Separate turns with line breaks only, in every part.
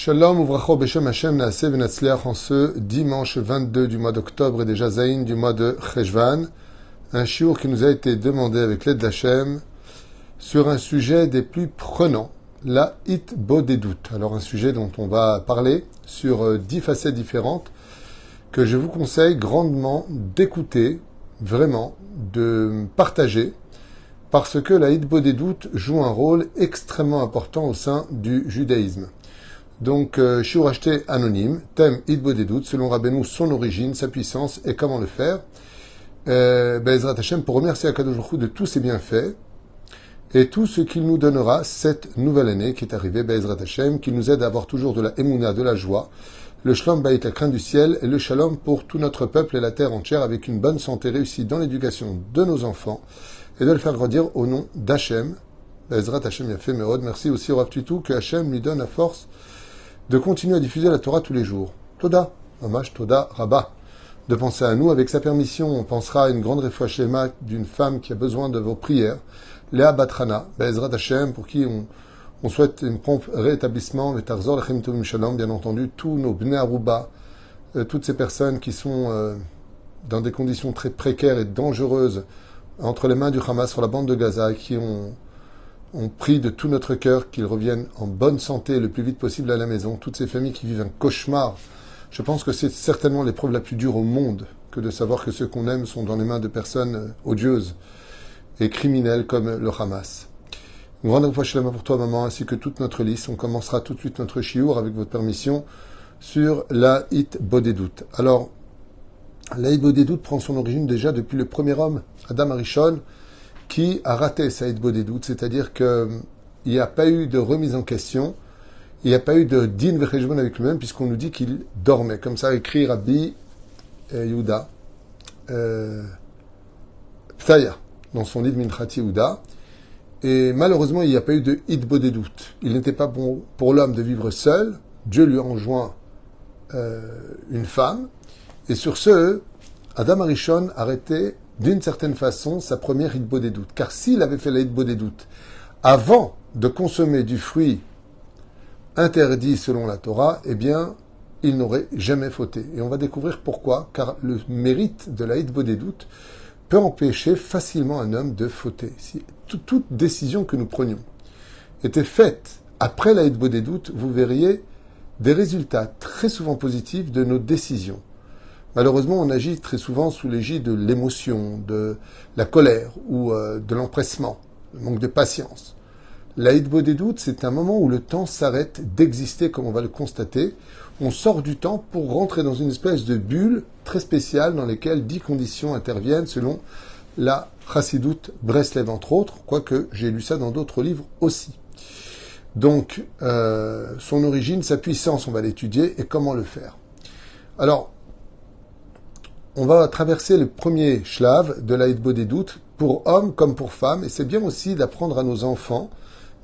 Shalom uvracho beshem Hashem naaseh v'natzliach en ce dimanche 22 du mois d'octobre et déjà Zayin du mois de Cheshvan, un shiur qui nous a été demandé avec l'aide d'Hashem sur un sujet des plus prenants, la hitbodedut. Alors un sujet dont on va parler sur 10 facettes différentes que je vous conseille grandement d'écouter, vraiment, de partager, parce que la hitbodedut joue un rôle extrêmement important au sein du judaïsme. Donc, shiur acheté anonyme, thème hitbodedut, selon Rabbeinu, son origine, sa puissance et comment le faire. Be'ezrat Hashem, pour remercier Akadosh Baruch Hu de tous ses bienfaits et tout ce qu'il nous donnera cette nouvelle année qui est arrivée, Be'ezrat Hashem, qui nous aide à avoir toujours de la émouna, de la joie, le shalom bayit, la crainte du ciel, et le shalom pour tout notre peuple et la terre entière, avec une bonne santé réussie dans l'éducation de nos enfants, et de le faire grandir au nom d'Hashem. Be'ezrat Hashem Yafé Meod. Merci aussi au Rav Tutu, que Hachem lui donne la force de continuer à diffuser la Torah tous les jours. Toda, hommage Toda Rabba. De penser à nous, avec sa permission, on pensera à une grande réfoua shlema d'une femme qui a besoin de vos prières, Léa Batrana, Be'ezrat Hashem, pour qui on souhaite un prompt rétablissement, le Tarzor Lechem Tovim Shalom, bien entendu, tous nos Bnei Aruba, toutes ces personnes qui sont dans des conditions très précaires et dangereuses entre les mains du Hamas sur la bande de Gaza, qui ont prie de tout notre cœur qu'ils reviennent en bonne santé le plus vite possible à la maison. Toutes ces familles qui vivent un cauchemar. Je pense que c'est certainement l'épreuve la plus dure au monde que de savoir que ceux qu'on aime sont dans les mains de personnes odieuses et criminelles comme le Hamas. Une grande fois shalom pour toi, maman, ainsi que toute notre liste. On commencera tout de suite notre shiur, avec votre permission, sur la hitbodedut. Alors, la hitbodedut prend son origine déjà depuis le premier homme, Adam Arishon, qui a raté sa hitbodedut, c'est-à-dire qu'il n'y a pas eu de remise en question, il n'y a pas eu de din vecheshbon avec lui-même, puisqu'on nous dit qu'il dormait. Comme ça écrit Rabbi Yehuda Ptaya, dans son livre Minchati Yehuda. Et malheureusement, il n'y a pas eu de hitbodedut. Il n'était pas bon pour l'homme de vivre seul. Dieu lui a enjoint une femme. Et sur ce, Adam Arishon a arrêté d'une certaine façon sa première hitbodedut. Car s'il avait fait la hitbodedut avant de consommer du fruit interdit selon la Torah, eh bien, il n'aurait jamais fauté. Et on va découvrir pourquoi. Car le mérite de la hitbodedut peut empêcher facilement un homme de fauter. Si toute décision que nous prenions était faite après la hitbodedut, vous verriez des résultats très souvent positifs de nos décisions. Malheureusement, on agit très souvent sous l'égide de l'émotion, de la colère ou de l'empressement, le manque de patience. La hitbodedut, c'est un moment où le temps s'arrête d'exister, comme on va le constater. On sort du temps pour rentrer dans une espèce de bulle très spéciale dans laquelle 10 conditions interviennent selon la Chassidut Breslev, entre autres, quoique j'ai lu ça dans d'autres livres aussi. Donc, son origine, sa puissance, on va l'étudier et comment le faire. Alors, on va traverser le premier shlav de la hitbodedut pour hommes comme pour femmes, et c'est bien aussi d'apprendre à nos enfants,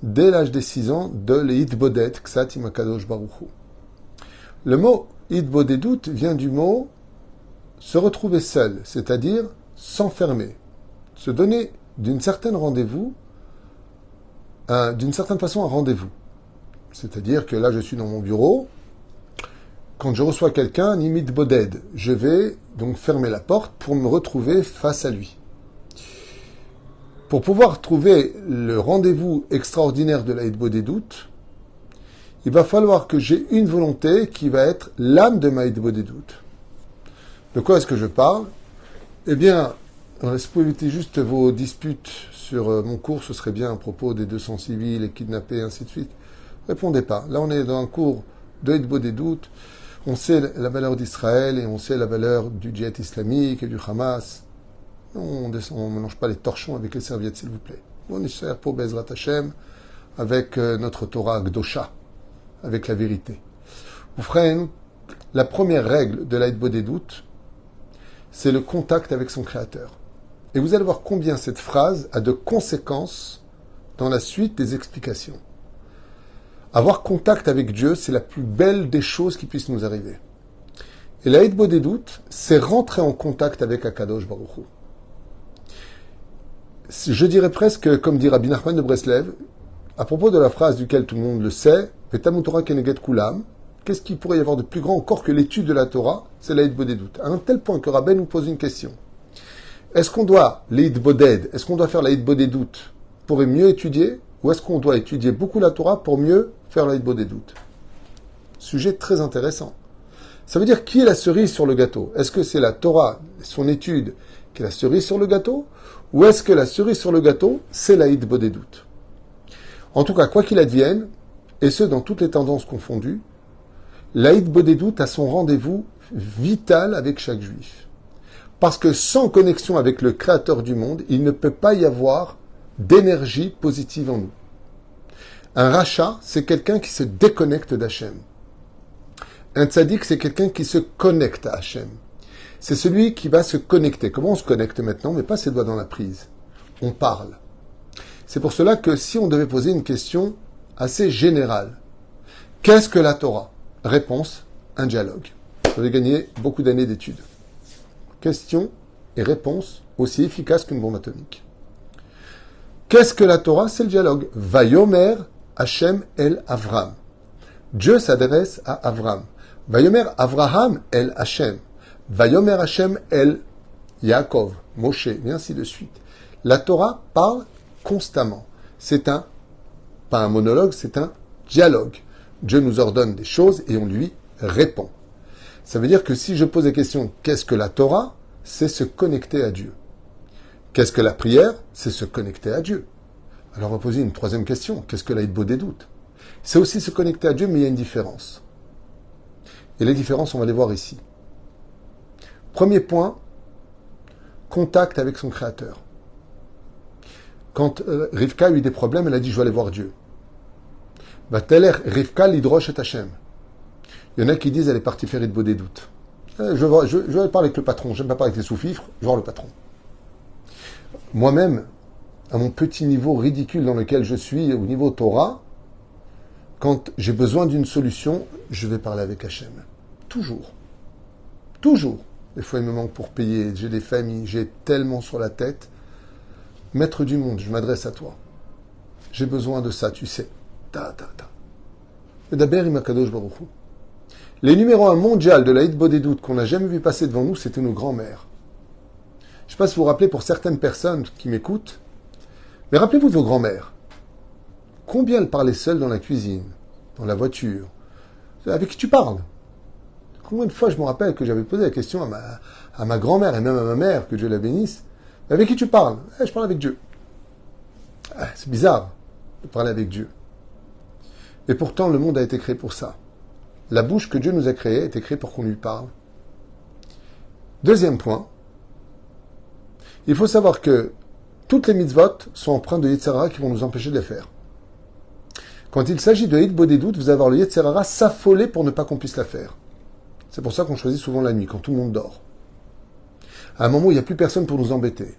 dès l'âge des 6 ans, de les hitboded, ksat im hakadosh baruch hu. Le mot hitbodedut vient du mot se retrouver seul, c'est-à-dire s'enfermer, se donner d'une certaine façon un rendez-vous. C'est-à-dire que là, je suis dans mon bureau. Quand je reçois quelqu'un, nimit boded, je vais donc fermer la porte pour me retrouver face à lui. Pour pouvoir trouver le rendez-vous extraordinaire de la hitbodedut, il va falloir que j'ai une volonté qui va être l'âme de ma hitbodedut. De quoi est-ce que je parle? Eh bien, si vous pouvez éviter juste vos disputes sur mon cours, ce serait bien à propos des 200 civils, les kidnappés, ainsi de suite. Répondez pas. Là, on est dans un cours de hitbodedut. On sait la valeur d'Israël et on sait la valeur du djihad islamique et du Hamas. On ne mélange pas les torchons avec les serviettes, s'il vous plaît. On est cher pour Be'ezrat Hashem avec notre Torah Gdosha, avec la vérité. Vous ferez la première règle de la hitbodedut, c'est le contact avec son Créateur. Et vous allez voir combien cette phrase a de conséquences dans la suite des explications. Avoir contact avec Dieu, c'est la plus belle des choses qui puissent nous arriver. Et la hitbodedut, c'est rentrer en contact avec Akadosh Baruch Hu. Je dirais presque, comme dit Rabbi Nachman de Breslev, à propos de la phrase duquel tout le monde le sait, Talmud Torah Keneget Kulam, qu'est-ce qu'il pourrait y avoir de plus grand encore que l'étude de la Torah? C'est la Hitbodedut. À un tel point que Rabbeinu nous pose une question. Est-ce qu'on doit, est-ce qu'on doit faire la Hitbodedut pour mieux étudier, ou est-ce qu'on doit étudier beaucoup la Torah pour mieux faire la Hitbodedut? Sujet très intéressant. Ça veut dire qui est la cerise sur le gâteau? Est-ce que c'est la Torah, son étude, qui est la cerise sur le gâteau? Ou est-ce que la cerise sur le gâteau, c'est la Hitbodedut? En tout cas, quoi qu'il advienne, et ce dans toutes les tendances confondues, la Hitbodedut a son rendez-vous vital avec chaque juif. Parce que sans connexion avec le Créateur du monde, il ne peut pas y avoir d'énergie positive en nous. Un rachat, c'est quelqu'un qui se déconnecte d'Hachem. Un tzaddik, c'est quelqu'un qui se connecte à Hachem. C'est celui qui va se connecter. Comment on se connecte maintenant? On met pas ses doigts dans la prise. On parle. C'est pour cela que si on devait poser une question assez générale, qu'est-ce que la Torah? Réponse, un dialogue. Vous avez gagné beaucoup d'années d'études. Question et réponse aussi efficace qu'une bombe atomique. Qu'est-ce que la Torah? C'est le dialogue. Vayomer Hachem el Avram. Dieu s'adresse à Avram. Vayomer Avraham el Hachem. Vayomer Hachem el Yaakov, Moshe, et ainsi de suite. La Torah parle constamment. C'est pas un monologue, c'est un dialogue. Dieu nous ordonne des choses et on lui répond. Ça veut dire que si je pose la question, qu'est-ce que la Torah? C'est se connecter à Dieu. Qu'est-ce que la prière? C'est se connecter à Dieu. Alors on va poser une troisième question. Qu'est-ce que la Hitbodedut? C'est aussi se connecter à Dieu, mais il y a une différence. Et les différences, on va les voir ici. Premier point, contact avec son Créateur. Quand Rivka a eu des problèmes, elle a dit, je vais aller voir Dieu. Vateler Rivka lidrosh et Hachem. Il y en a qui disent, elle est partie faire Hitbodedut. Je vais parler avec le patron, j'aime pas parler avec les sous-fifres, je vais voir le patron. Moi-même, à mon petit niveau ridicule dans lequel je suis, au niveau Torah, quand j'ai besoin d'une solution, je vais parler avec Hachem. Toujours. Toujours. Des fois, il me manque pour payer, j'ai des familles, j'ai tellement sur la tête. Maître du monde, je m'adresse à toi. J'ai besoin de ça, tu sais. Et d'abord, Imakadosh Baruch Hu. Les numéros 1 mondial de la Hitbodedut qu'on n'a jamais vu passer devant nous, c'était nos grands-mères. Je ne sais pas si vous vous rappelez pour certaines personnes qui m'écoutent, mais rappelez-vous de vos grands-mères. Combien elles parlaient seules dans la cuisine, dans la voiture? Avec qui tu parles? Combien de fois je me rappelle que j'avais posé la question à ma grand-mère et même à ma mère, que Dieu la bénisse, avec qui tu parles? Je parle avec Dieu. C'est bizarre de parler avec Dieu. Et pourtant, le monde a été créé pour ça. La bouche que Dieu nous a créée a été créée pour qu'on lui parle. Deuxième point, il faut savoir que toutes les mitzvot sont empreintes de Yetzer Hara qui vont nous empêcher de les faire. Quand il s'agit de Hitbodedut, vous allez avoir le Yetzer Hara s'affoler pour ne pas qu'on puisse la faire. C'est pour ça qu'on choisit souvent la nuit, quand tout le monde dort. À un moment où il n'y a plus personne pour nous embêter.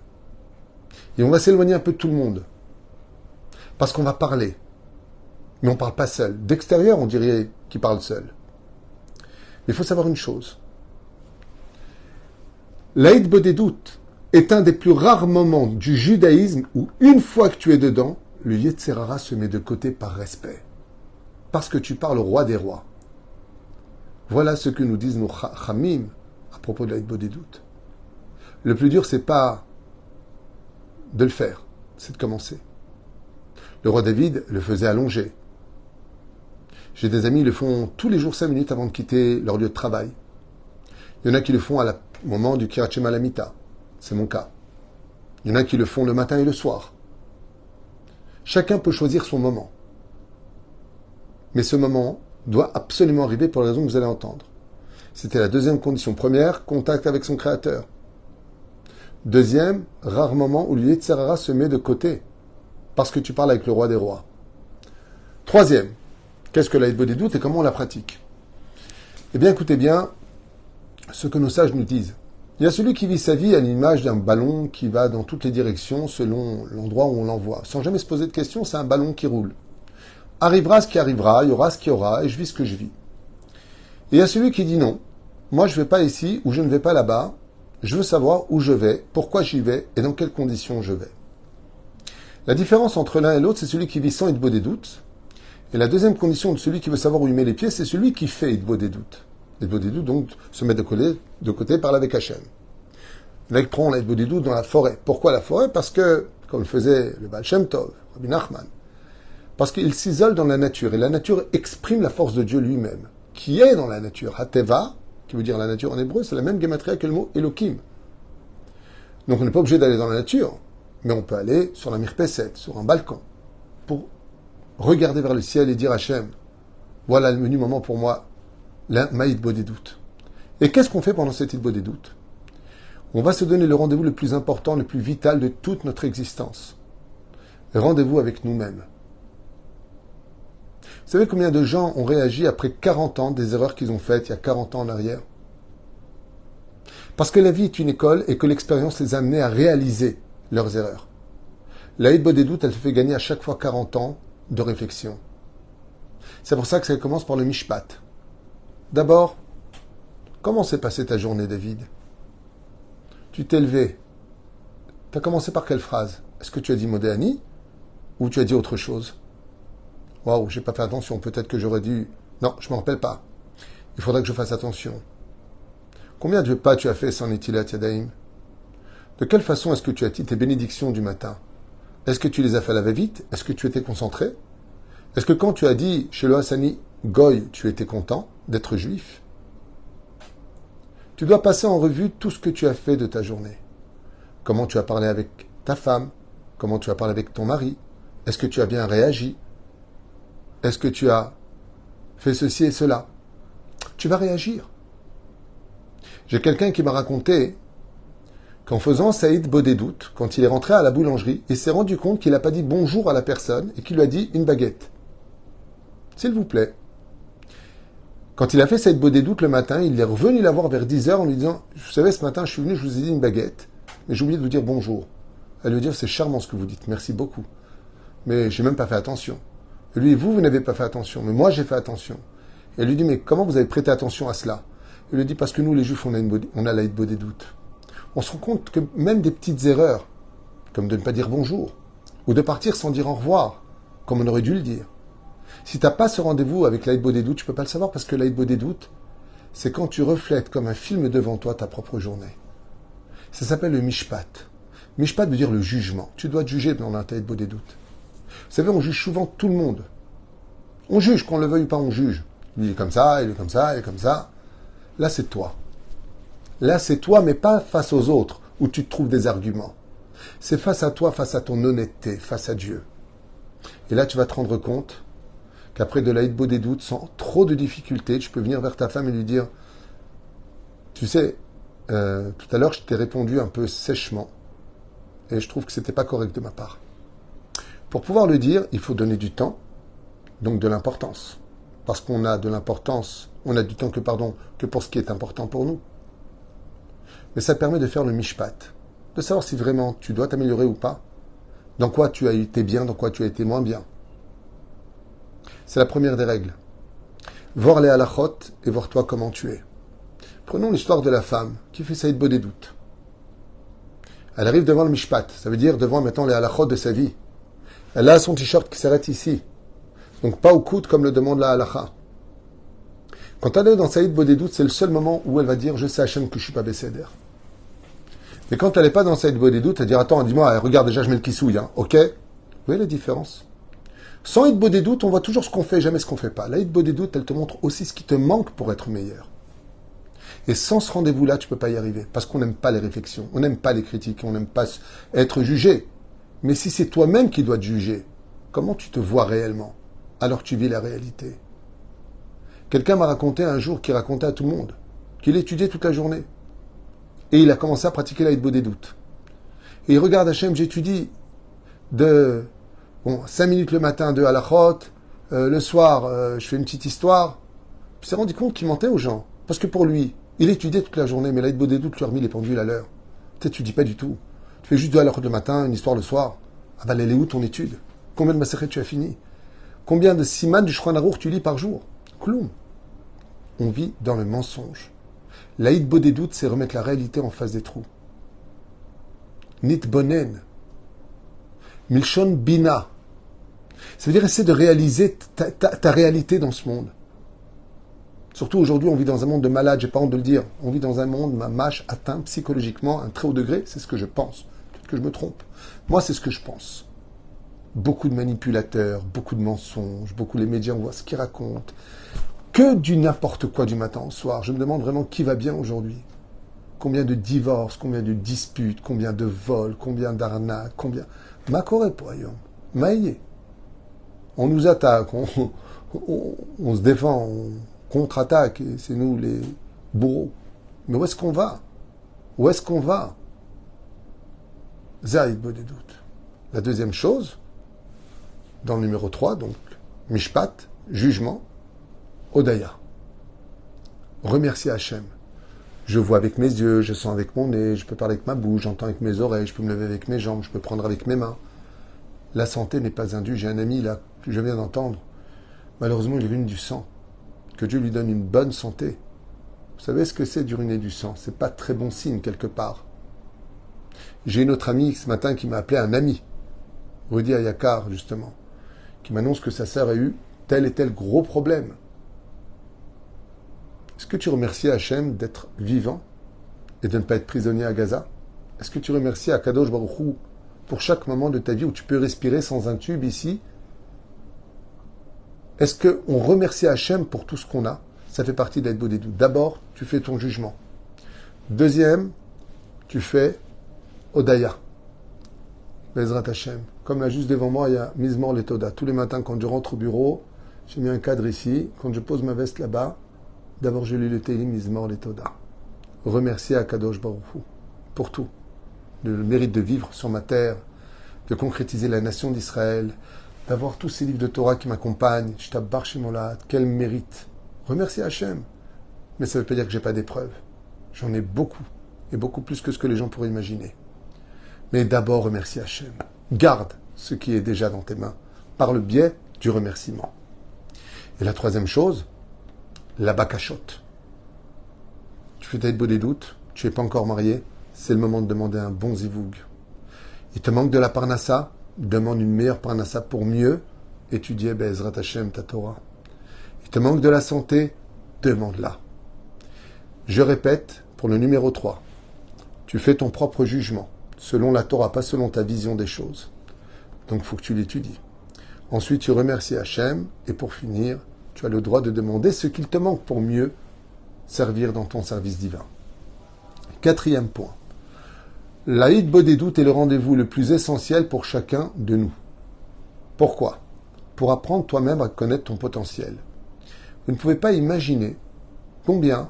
Et on va s'éloigner un peu de tout le monde. Parce qu'on va parler. Mais on ne parle pas seul. D'extérieur, on dirait qu'il parle seul. Mais il faut savoir une chose. La Hitbodedut est un des plus rares moments du judaïsme où, une fois que tu es dedans, le Yetzer Hara se met de côté par respect. Parce que tu parles au roi des rois. Voilà ce que nous disent nos Chamim à propos de la Hitbodedut. Le plus dur, c'est pas de le faire, c'est de commencer. Le roi David le faisait allonger. J'ai des amis qui le font tous les jours 5 minutes avant de quitter leur lieu de travail. Il y en a qui le font au moment du Kirat Shema Lamita. C'est mon cas. Il y en a qui le font le matin et le soir. Chacun peut choisir son moment. Mais ce moment doit absolument arriver pour la raison que vous allez entendre. C'était la deuxième condition. Première, contact avec son Créateur. Deuxième, rare moment où le Yetzer Hara se met de côté. Parce que tu parles avec le roi des rois. Troisième, qu'est-ce que la Hitbodedut et comment on la pratique? Eh bien, écoutez bien ce que nos sages nous disent. Il y a celui qui vit sa vie à l'image d'un ballon qui va dans toutes les directions selon l'endroit où on l'envoie. Sans jamais se poser de questions, c'est un ballon qui roule. Arrivera ce qui arrivera, il y aura ce qu'il y aura, et je vis ce que je vis. Et il y a celui qui dit non, moi je ne vais pas ici ou je ne vais pas là-bas, je veux savoir où je vais, pourquoi j'y vais et dans quelles conditions je vais. La différence entre l'un et l'autre, c'est celui qui vit sans Hitbodedut Et la deuxième condition de celui qui veut savoir où il met les pieds, c'est celui qui fait Hitbo des doutes. Hitbo des doutes, donc, se met de côté, parle avec Hachem. Le mec prend l'Hitbo des doutes dans la forêt. Pourquoi la forêt? Parce que, comme le faisait le Baal Shem Tov, Rabbi Nachman, parce qu'il s'isole dans la nature. Et la nature exprime la force de Dieu lui-même, qui est dans la nature. Hateva, qui veut dire la nature en hébreu, c'est la même gématria que le mot Elohim. Donc on n'est pas obligé d'aller dans la nature, mais on peut aller sur la Mirpesset, sur un balcon, pour regarder vers le ciel et dire à Hachem, voilà le menu moment pour moi, ma Hitbo des doutes. Et qu'est-ce qu'on fait pendant cette Hitbo des doutes? On va se donner le rendez-vous le plus important, le plus vital de toute notre existence. Le rendez-vous avec nous-mêmes. Vous savez combien de gens ont réagi après 40 ans des erreurs qu'ils ont faites il y a 40 ans en arrière? Parce que la vie est une école et que l'expérience les a amenés à réaliser leurs erreurs. La Hitbo des doutes, elle te fait gagner à chaque fois 40 ans de réflexion. C'est pour ça que ça commence par le Mishpat. D'abord, comment s'est passée ta journée, David? Tu t'es levé. Tu as commencé par quelle phrase? Est-ce que tu as dit Modéani ou tu as dit autre chose? Waouh, j'ai pas fait attention. Peut-être que j'aurais dû... Non, je me rappelle pas. Il faudrait que je fasse attention. Combien de pas tu as fait sans Netilat Yadayim? De quelle façon est-ce que tu as dit tes bénédictions du matin? Est-ce que tu les as fait à la va-vite? Est-ce que tu étais concentré? Est-ce que quand tu as dit chez le Hassani Goy, tu étais content d'être juif? Tu dois passer en revue tout ce que tu as fait de ta journée. Comment tu as parlé avec ta femme? Comment tu as parlé avec ton mari? Est-ce que tu as bien réagi? Est-ce que tu as fait ceci et cela? Tu vas réagir. J'ai quelqu'un qui m'a raconté qu'en faisant Saïd Bodédout, quand il est rentré à la boulangerie, il s'est rendu compte qu'il n'a pas dit bonjour à la personne et qu'il lui a dit une baguette. S'il vous plaît. Quand il a fait Saïd Bodédout le matin, il est revenu la voir vers 10h en lui disant « Vous savez, ce matin, je suis venu, je vous ai dit une baguette, mais j'ai oublié de vous dire bonjour. » Elle lui dit « C'est charmant ce que vous dites, merci beaucoup. Mais j'ai même pas fait attention. » Et lui, vous n'avez pas fait attention, mais moi j'ai fait attention. Et elle lui dit, mais comment vous avez prêté attention à cela? Il lui dit, parce que nous les juifs, on a la Hitbo des doutes. On se rend compte que même des petites erreurs, comme de ne pas dire bonjour, ou de partir sans dire au revoir, comme on aurait dû le dire. Si tu n'as pas ce rendez-vous avec la Hitbo des doutes, tu ne peux pas le savoir, parce que la Hitbo des doutes, c'est quand tu reflètes comme un film devant toi ta propre journée. Ça s'appelle le Mishpat. Mishpat veut dire le jugement. Tu dois te juger dans la Hitbo des doutes. Vous savez, on juge souvent tout le monde. On juge, qu'on le veuille ou pas, on juge. Il est comme ça, il est comme ça, il est comme ça. Là, c'est toi. Là, c'est toi, mais pas face aux autres, où tu te trouves des arguments. C'est face à toi, face à ton honnêteté, face à Dieu. Et là, tu vas te rendre compte qu'après de la Hitbo des doutes, sans trop de difficultés, tu peux venir vers ta femme et lui dire, tu sais, tout à l'heure, je t'ai répondu un peu sèchement, et je trouve que c'était pas correct de ma part. Pour pouvoir le dire, il faut donner du temps, donc de l'importance. Parce qu'on a de l'importance, on a du temps que pour ce qui est important pour nous. Mais ça permet de faire le mishpat, de savoir si vraiment tu dois t'améliorer ou pas, dans quoi tu as été bien, dans quoi tu as été moins bien. C'est la première des règles. Voir les halachot et voir toi comment tu es. Prenons l'histoire de la femme qui fait sa Hitbo des doutes. Elle arrive devant le mishpat, ça veut dire devant maintenant les halachot de sa vie. Elle a son t-shirt qui s'arrête ici. Donc pas au coude comme le demande la halacha. Quand elle est dans sa Hitbo des doutes, c'est le seul moment où elle va dire « Je sais Hachem que je suis pas Besséder ». Mais quand elle n'est pas dans sa Hitbo des doutes, elle va dire « Attends, dis-moi, regarde déjà je mets le kissouille, hein, ok ?» Vous voyez la différence? Sans Hitbo des doutes, on voit toujours ce qu'on fait, jamais ce qu'on fait pas. La Hitbo des doutes, elle te montre aussi ce qui te manque pour être meilleur. Et sans ce rendez-vous-là, tu peux pas y arriver. Parce qu'on n'aime pas les réflexions, on n'aime pas les critiques, on n'aime pas être jugé. Mais si c'est toi-même qui dois te juger, comment tu te vois réellement? Alors tu vis la réalité. Quelqu'un m'a raconté un jour, qu'il racontait à tout le monde, qu'il étudiait toute la journée. Et il a commencé à pratiquer la Hitbo des doutes. Et il regarde Hachem, j'étudie de 5 minutes le matin de halachot, le soir, je fais une petite histoire. Il s'est rendu compte qu'il mentait aux gens. Parce que pour lui, il étudiait toute la journée, mais la Hitbo des doutes lui a remis les pendules à l'heure. Tu n'étudies pas du tout. Tu fais juste de halachot le matin, une histoire le soir. Ah ben, elle est où ton étude? Combien de maseret tu as fini? Combien de siman du Shulchan Aruch tu lis par jour? Kloum. On vit dans le mensonge. La Hitbo des doutes, c'est remettre la réalité en face des trous. Nitbonen. Milshon bina. Ça veut dire essayer de réaliser ta réalité dans ce monde. Surtout aujourd'hui, on vit dans un monde de malades, j'ai pas honte de le dire. On vit dans un monde, ma mâche atteint psychologiquement un très haut degré, c'est ce que je pense. Peut-être que je me trompe. Moi, c'est ce que je pense. Beaucoup de manipulateurs, beaucoup de mensonges, beaucoup les médias, on voit ce qu'ils racontent. Que du n'importe quoi du matin au soir. Je me demande vraiment qui va bien aujourd'hui. Combien de divorces, combien de disputes, combien de vols, combien d'arnaques, combien... Macoré, poyon. Maïe. On nous attaque, on se défend, on contre-attaque, et c'est nous les bourreaux. Mais où est-ce qu'on va? Où est-ce qu'on va? Zaïd des doutes. La deuxième chose, dans le numéro 3, donc, Mishpat, jugement, Odaya. Remercier Hachem. Je vois avec mes yeux, je sens avec mon nez, je peux parler avec ma bouche, j'entends avec mes oreilles, je peux me lever avec mes jambes, je peux prendre avec mes mains. La santé n'est pas un dû. J'ai un ami là, que je viens d'entendre. Malheureusement, il urine du sang. Que Dieu lui donne une bonne santé. Vous savez ce que c'est d'uriner du sang? C'est pas très bon signe quelque part. J'ai une autre amie ce matin qui m'a appelé un ami, Rudy Ayakar justement, qui m'annonce que sa sœur a eu tel et tel gros problème. Est-ce que tu remercies Hachem d'être vivant et de ne pas être prisonnier à Gaza? Est-ce que tu remercies Akadosh Baruch Hu pour chaque moment de ta vie où tu peux respirer sans un tube ici? Est-ce qu'on remercie Hachem pour tout ce qu'on a? Ça fait partie d'être Bodedou. D'abord, tu fais ton jugement. Deuxième, tu fais Odaya. Bezrat Hachem. Comme là, juste devant moi, il y a Mizmor Letoda. Tous les matins, quand je rentre au bureau, j'ai mis un cadre ici. Quand je pose ma veste là-bas, d'abord, je lis le Tehillim Mizmor Letoda. Remercier Akadosh Baruch Hu pour tout. Le mérite de vivre sur ma terre, de concrétiser la nation d'Israël, d'avoir tous ces livres de Torah qui m'accompagnent. Je tape chez Molat. Quel mérite. Remercier Hachem. Mais ça ne veut pas dire que j'ai pas d'épreuves. J'en ai beaucoup. Et beaucoup plus que ce que les gens pourraient imaginer. Mais d'abord, remercier Hachem. Garde ce qui est déjà dans tes mains par le biais du remerciement. Et la troisième chose, la bakashot. Tu fais peut-être des doutes, tu n'es pas encore marié, c'est le moment de demander un bon zivoug. Il te manque de la parnassa, demande une meilleure parnassa pour mieux étudier Bezrat Hachem ta Torah. Il te manque de la santé, demande-la. Je répète, pour le numéro 3, tu fais ton propre jugement, selon la Torah, pas selon ta vision des choses. Donc il faut que tu l'étudies. Ensuite, tu remercies Hachem, et pour finir, tu as le droit de demander ce qu'il te manque pour mieux servir dans ton service divin. Quatrième point. L'Aïd Bodedut est le rendez-vous le plus essentiel pour chacun de nous. Pourquoi? Pour apprendre toi-même à connaître ton potentiel. Vous ne pouvez pas imaginer combien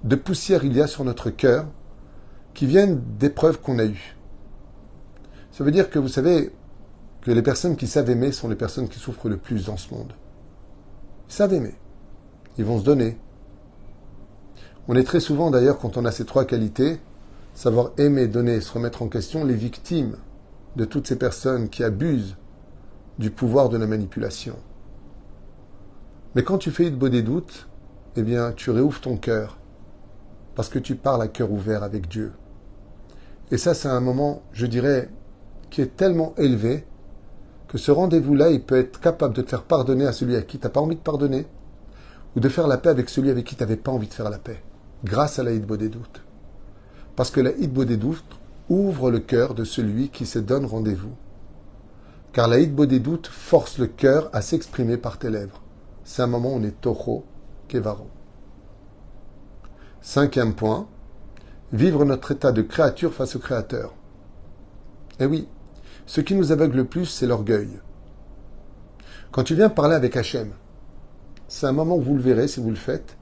de poussière il y a sur notre cœur qui viennent d'épreuves qu'on a eues. Ça veut dire que vous savez que les personnes qui savent aimer sont les personnes qui souffrent le plus dans ce monde. Ils savent aimer. Ils vont se donner. On est très souvent d'ailleurs, quand on a ces trois qualités, savoir aimer, donner et se remettre en question, les victimes de toutes ces personnes qui abusent du pouvoir de la manipulation. Mais quand tu fais une bonne doute, eh bien, tu réouvres ton cœur parce que tu parles à cœur ouvert avec Dieu. Et ça, c'est un moment, je dirais, qui est tellement élevé que ce rendez-vous-là, il peut être capable de te faire pardonner à celui à qui tu n'as pas envie de pardonner ou de faire la paix avec celui avec qui tu n'avais pas envie de faire la paix, grâce à la Hit Bodedut. Parce que la Hit Bodedut ouvre le cœur de celui qui se donne rendez-vous. Car la Hit Bodedut force le cœur à s'exprimer par tes lèvres. C'est un moment où on est Toho Kevaro. Cinquième point, vivre notre état de créature face au Créateur. Eh oui, ce qui nous aveugle le plus, c'est l'orgueil. Quand tu viens parler avec Hachem, c'est un moment où vous le verrez, si vous le faites,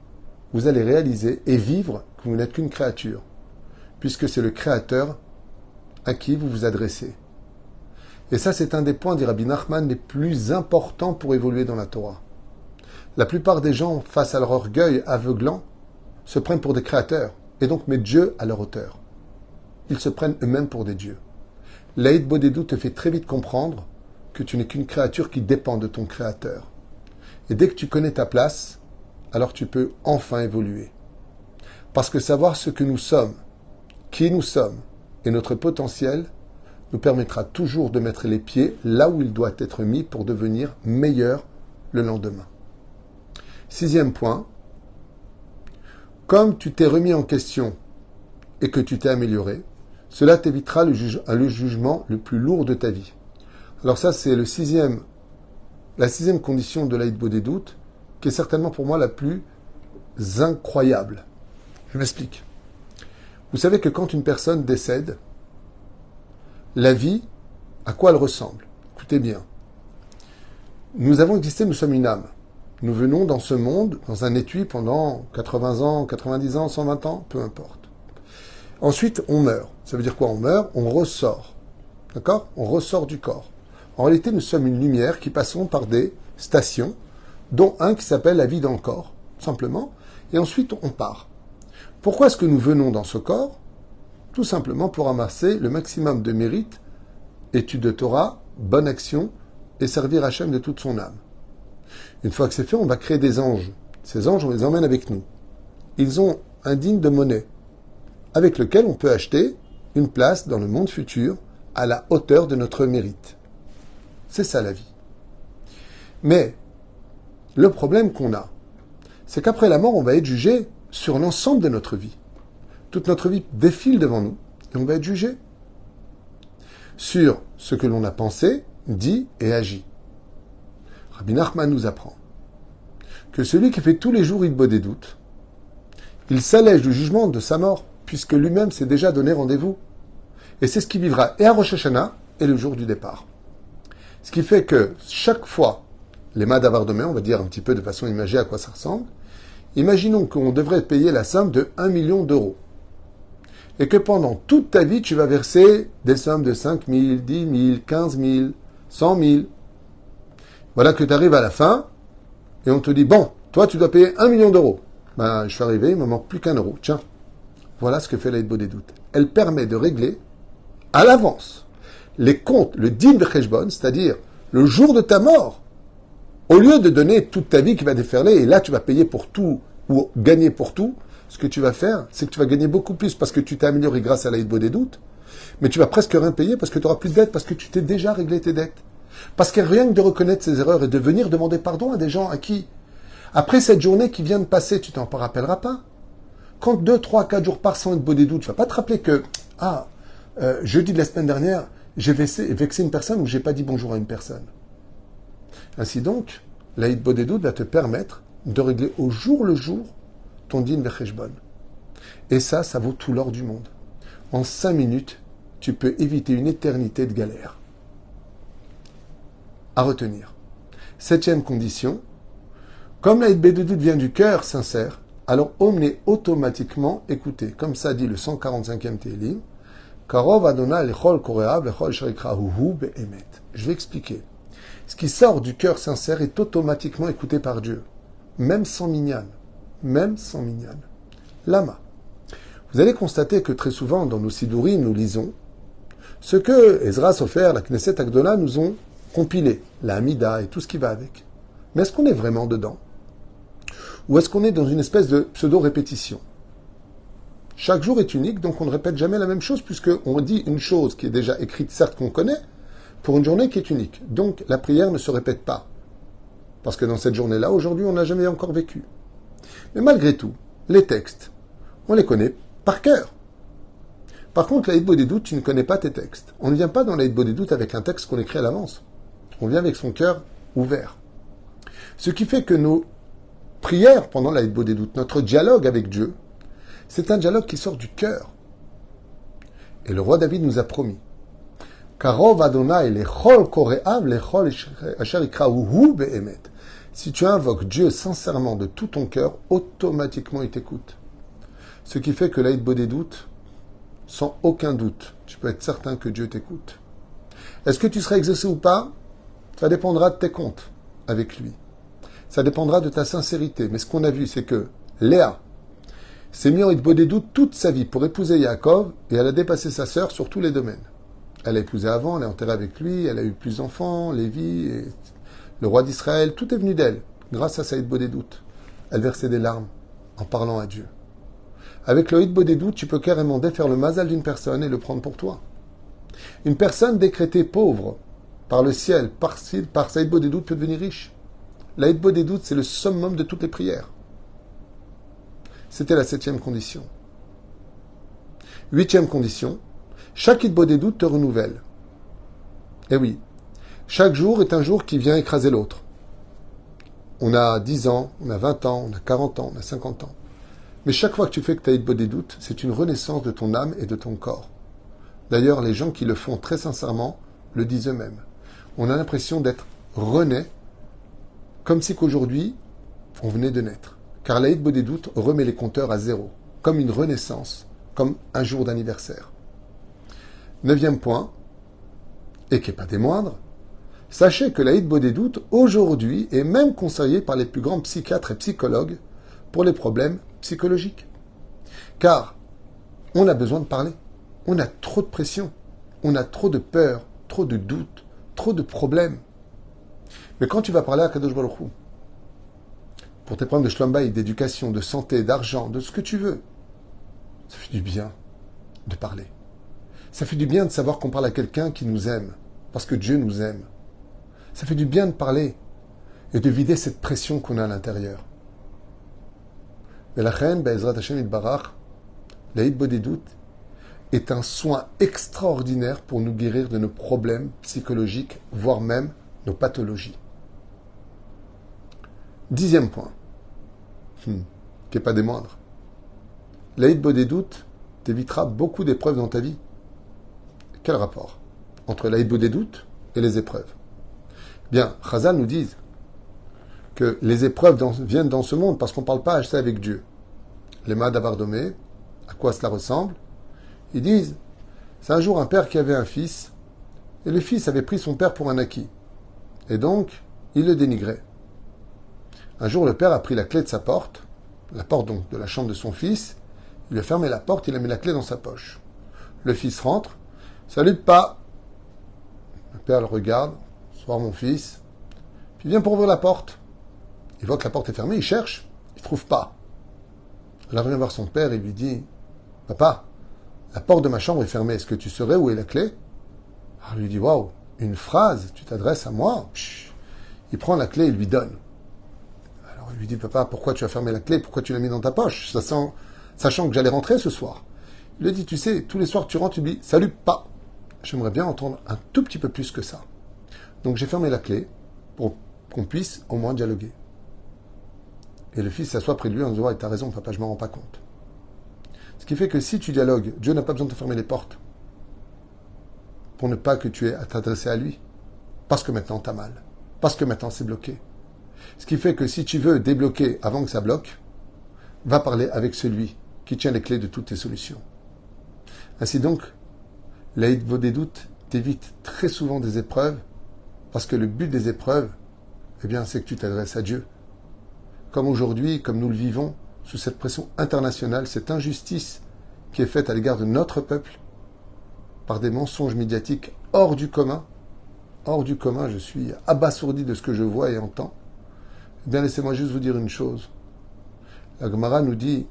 vous allez réaliser et vivre que vous n'êtes qu'une créature, puisque c'est le Créateur à qui vous vous adressez. Et ça, c'est un des points, dit Rabbi Nachman, les plus importants pour évoluer dans la Torah. La plupart des gens, face à leur orgueil aveuglant, se prennent pour des créateurs, et donc mettent Dieu à leur hauteur. Ils se prennent eux-mêmes pour des dieux. L'Aïd Bodedut te fait très vite comprendre que tu n'es qu'une créature qui dépend de ton Créateur. Et dès que tu connais ta place, alors tu peux enfin évoluer. Parce que savoir ce que nous sommes, qui nous sommes et notre potentiel nous permettra toujours de mettre les pieds là où il doit être mis pour devenir meilleur le lendemain. 6e point, comme tu t'es remis en question et que tu t'es amélioré, cela t'évitera le jugement le plus lourd de ta vie. Alors ça, c'est la 6e condition de l'Aïd Bodedut, qui est certainement pour moi la plus incroyable. Je m'explique. Vous savez que quand une personne décède, la vie, à quoi elle ressemble? Écoutez bien. Nous avons existé, nous sommes une âme. Nous venons dans ce monde, dans un étui pendant 80 ans, 90 ans, 120 ans, peu importe. Ensuite, on meurt. Ça veut dire quoi? On meurt, on ressort. D'accord? On ressort du corps. En réalité, nous sommes une lumière qui passons par des stations, dont un qui s'appelle la vie dans le corps, simplement, et ensuite on part. Pourquoi est-ce que nous venons dans ce corps? Tout simplement pour amasser le maximum de mérite, étude de Torah, bonne action, et servir Hachem de toute son âme. Une fois que c'est fait, on va créer des anges. Ces anges, on les emmène avec nous. Ils ont un digne de monnaie, avec lequel on peut acheter une place dans le monde futur à la hauteur de notre mérite. C'est ça la vie. Mais le problème qu'on a, c'est qu'après la mort, on va être jugé sur l'ensemble de notre vie. Toute notre vie défile devant nous et on va être jugé sur ce que l'on a pensé, dit et agi. Rabbi Nachman nous apprend que celui qui fait tous les jours Hitbodedut des doutes, il s'allège du jugement de sa mort, puisque lui-même s'est déjà donné rendez-vous. Et c'est ce qui vivra et à Rosh Hashanah et le jour du départ. Ce qui fait que chaque fois, les Madavar demain, on va dire un petit peu de façon imagée à quoi ça ressemble, imaginons qu'on devrait payer la somme de 1 million d'euros. Et que pendant toute ta vie, tu vas verser des sommes de 5 000, 10 000, 15 000, 100 000. Voilà que tu arrives à la fin, et on te dit, bon, toi tu dois payer 1 million d'euros. Ben, je suis arrivé, il ne me manque plus qu'un euro. Tiens, voilà ce que fait l'Aïd Bodedut. Elle permet de régler à l'avance les comptes, le din de Cheshbon, c'est-à-dire le jour de ta mort. Au lieu de donner toute ta vie qui va déferler, et là tu vas payer pour tout, ou gagner pour tout, ce que tu vas faire, c'est que tu vas gagner beaucoup plus parce que tu t'es amélioré grâce à l'Aïd Bodedut, mais tu vas presque rien payer parce que tu n'auras plus de dettes, parce que tu t'es déjà réglé tes dettes. Parce qu'il n'y a rien que de reconnaître ses erreurs et de venir demander pardon à des gens à qui, après cette journée qui vient de passer, tu t'en rappelleras pas. Quand 2, 3, 4 jours par sans Aïd Bodedut, tu vas pas te rappeler que, jeudi de la semaine dernière, j'ai vexé une personne ou j'ai pas dit bonjour à une personne. Ainsi donc, l'Aïd Bodedut va te permettre de régler au jour le jour ton din vecheshbon. Et ça vaut tout l'or du monde. En 5 minutes, tu peux éviter une éternité de galère. À retenir. 7e condition, comme l'Aïd Bodedut vient du cœur sincère, alors Om est automatiquement écouté. Comme ça dit le 145e Télim, Karov Adonai lechol koreav lechol sherikrahuhu be'emet. Je vais expliquer. Ce qui sort du cœur sincère est automatiquement écouté par Dieu, même sans minyan. Même sans minyan. Lama. Vous allez constater que très souvent, dans nos sidurim, nous lisons ce que Ezra Sofer, la Knesset Agdola, nous ont compilé, la Hamida et tout ce qui va avec. Mais est-ce qu'on est vraiment dedans? Ou est-ce qu'on est dans une espèce de pseudo-répétition? Chaque jour est unique, donc on ne répète jamais la même chose, puisqu'on dit une chose qui est déjà écrite, certes qu'on connaît, pour une journée qui est unique. Donc la prière ne se répète pas. Parce que dans cette journée-là, aujourd'hui, on n'a jamais encore vécu. Mais malgré tout, les textes, on les connaît par cœur. Par contre, l'Aïd Bodedut, tu ne connais pas tes textes. On ne vient pas dans l'Aïd Bodedut avec un texte qu'on écrit à l'avance. On vient avec son cœur ouvert. Ce qui fait que nos prières pendant l'Aïd Bodedut, notre dialogue avec Dieu, c'est un dialogue qui sort du cœur. Et le roi David nous a promis. Karov Adonai lechol koreav lechol asher ikrahuhu be'emet. Si tu invoques Dieu sincèrement de tout ton cœur, automatiquement il t'écoute. Ce qui fait que l'Aïd Bodedut, sans aucun doute, tu peux être certain que Dieu t'écoute. Est-ce que tu seras exaucé ou pas? Ça dépendra de tes comptes avec lui. Ça dépendra de ta sincérité. Mais ce qu'on a vu, c'est que Léa s'est mise en Aïd Bodedut toute sa vie pour épouser Yaakov et elle a dépassé sa sœur sur tous les domaines. Elle a épousé avant, elle est enterrée avec lui, elle a eu plus d'enfants, Lévi, et le roi d'Israël, tout est venu d'elle, grâce à sa Aïd Bodedut. Elle versait des larmes en parlant à Dieu. Avec le Aïd Bodedut, tu peux carrément défaire le mazal d'une personne et le prendre pour toi. Une personne décrétée pauvre par le ciel, par Saïd Bodédout, peut devenir riche. L'Aïd Bodédout, c'est le summum de toutes les prières. C'était la 7e condition. 8e condition, chaque Aïd Bodédout te renouvelle. Eh oui, chaque jour est un jour qui vient écraser l'autre. On a 10 ans, on a 20 ans, on a 40 ans, on a 50 ans. Mais chaque fois que tu fais que tu as Aïd Bodédout, c'est une renaissance de ton âme et de ton corps. D'ailleurs, les gens qui le font très sincèrement le disent eux-mêmes. On a l'impression d'être rené, comme si qu'aujourd'hui, on venait de naître. Car l'Aïd Bodédout remet les compteurs à zéro, comme une renaissance, comme un jour d'anniversaire. 9e point, et qui n'est pas des moindres, sachez que l'Aïd Bodédout, aujourd'hui, est même conseillé par les plus grands psychiatres et psychologues pour les problèmes psychologiques. Car on a besoin de parler. On a trop de pression. On a trop de peur, trop de doutes, trop de problèmes. Mais quand tu vas parler à Kadosh Baruch Hu, pour tes problèmes de shlom bayit, d'éducation, de santé, d'argent, de ce que tu veux, ça fait du bien de parler. Ça fait du bien de savoir qu'on parle à quelqu'un qui nous aime, parce que Dieu nous aime. Ça fait du bien de parler et de vider cette pression qu'on a à l'intérieur. Mais la reine, Be'ezrat Hashem Yitbarach, l'Aïd Bodédout, est un soin extraordinaire pour nous guérir de nos problèmes psychologiques, voire même nos pathologies. 10e point, qui n'est pas des moindres. L'Aïd Bodédout t'évitera beaucoup d'épreuves dans ta vie. Quel rapport entre l'Aïd Bodédout et les épreuves? Bien, Chazal nous dit que les épreuves viennent dans ce monde parce qu'on ne parle pas assez avec Dieu. Les Ma'ad Abardomé, à quoi cela ressemble? Ils disent, c'est un jour un père qui avait un fils, et le fils avait pris son père pour un acquis. Et donc, il le dénigrait. Un jour, le père a pris la clé de sa porte, la porte donc de la chambre de son fils, il lui a fermé la porte, il a mis la clé dans sa poche. Le fils rentre, salut pas. Le père le regarde, bonsoir mon fils, puis il vient pour ouvrir la porte. Il voit que la porte est fermée, il cherche, il ne trouve pas. Alors il vient voir son père et lui dit, papa, la porte de ma chambre est fermée, est-ce que tu saurais où est la clé? Alors il lui dit, waouh, une phrase, tu t'adresses à moi? Psh. Il prend la clé et lui donne. Alors il lui dit, papa, pourquoi tu as fermé la clé? Pourquoi tu l'as mis dans ta poche? Sachant que j'allais rentrer ce soir. Il lui dit, tu sais, tous les soirs que tu rentres, tu dis, salut, pas. J'aimerais bien entendre un tout petit peu plus que ça. Donc j'ai fermé la clé pour qu'on puisse au moins dialoguer. Et le fils s'assoit près de lui en disant, ouais, t'as raison, papa, je m'en rends pas compte. Ce qui fait que si tu dialogues, Dieu n'a pas besoin de te fermer les portes pour ne pas que tu aies à t'adresser à lui. Parce que maintenant t'as mal. Parce que maintenant c'est bloqué. Ce qui fait que si tu veux débloquer avant que ça bloque, va parler avec celui qui tient les clés de toutes tes solutions. Ainsi donc, l'Aïd Bodédout t'évite très souvent des épreuves parce que le but des épreuves, eh bien, c'est que tu t'adresses à Dieu. Comme aujourd'hui, comme nous le vivons, sous cette pression internationale, cette injustice qui est faite à l'égard de notre peuple, par des mensonges médiatiques hors du commun, je suis abasourdi de ce que je vois et entends. Eh bien, laissez-moi juste vous dire une chose. La Gemara nous dit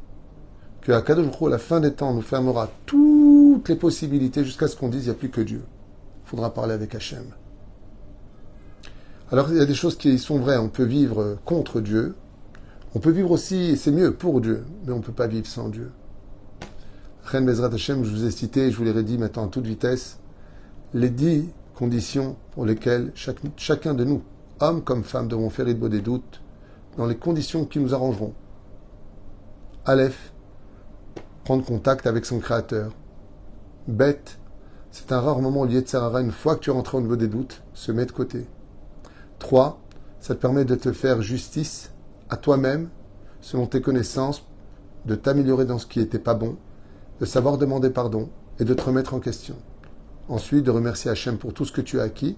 que à Kadosh Baruch Hu, à la fin des temps, nous fermera toutes les possibilités jusqu'à ce qu'on dise il n'y a plus que Dieu. Il faudra parler avec Hachem. Alors, il y a des choses qui sont vraies. On peut vivre contre Dieu. On peut vivre aussi, et c'est mieux, pour Dieu. Mais on ne peut pas vivre sans Dieu. Chen Bezrat Hachem, je vous ai cité, je vous l'ai redit maintenant à toute vitesse, les 10 conditions pour lesquelles chacun de nous, hommes comme femmes, devront faire Aïd Bodédout dans les conditions qui nous arrangeront. Aleph, prendre contact avec son Créateur. Bête, c'est un rare moment lié de Sarara, une fois que tu es rentré en Aïd Bodédout, se met de côté. 3, ça te permet de te faire justice à toi-même, selon tes connaissances, de t'améliorer dans ce qui n'était pas bon, de savoir demander pardon et de te remettre en question. Ensuite, de remercier Hachem pour tout ce que tu as acquis.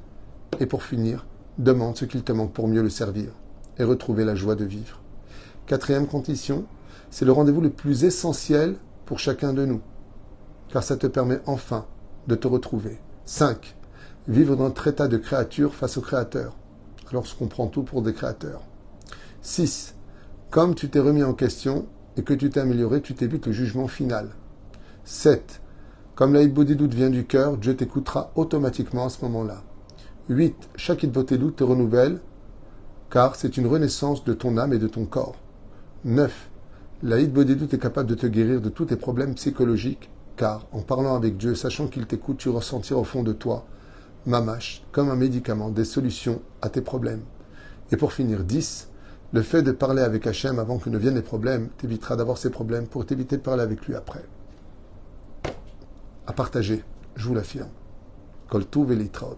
Et pour finir, demande ce qu'il te manque pour mieux le servir et retrouver la joie de vivre. 4e condition, c'est le rendez-vous le plus essentiel pour chacun de nous, car ça te permet enfin de te retrouver. 5. Vivre dans notre état de créature face au Créateur, alors qu'on prend tout pour des créateurs. 6. Comme tu t'es remis en question et que tu t'es amélioré, tu t'évites le jugement final. 7. Comme la Hitbodedut vient du cœur, Dieu t'écoutera automatiquement à ce moment-là. 8. Chaque Hitbodedut te renouvelle, car c'est une renaissance de ton âme et de ton corps. 9. La Hitbodedut est capable de te guérir de tous tes problèmes psychologiques, car en parlant avec Dieu, sachant qu'il t'écoute, tu ressentiras au fond de toi, mamash, comme un médicament, des solutions à tes problèmes. Et pour finir, 10. Le fait de parler avec Hachem avant que ne viennent les problèmes t'évitera d'avoir ces problèmes pour t'éviter de parler avec lui après. À partager, je vous l'affirme. Kol Tuv et Litraot.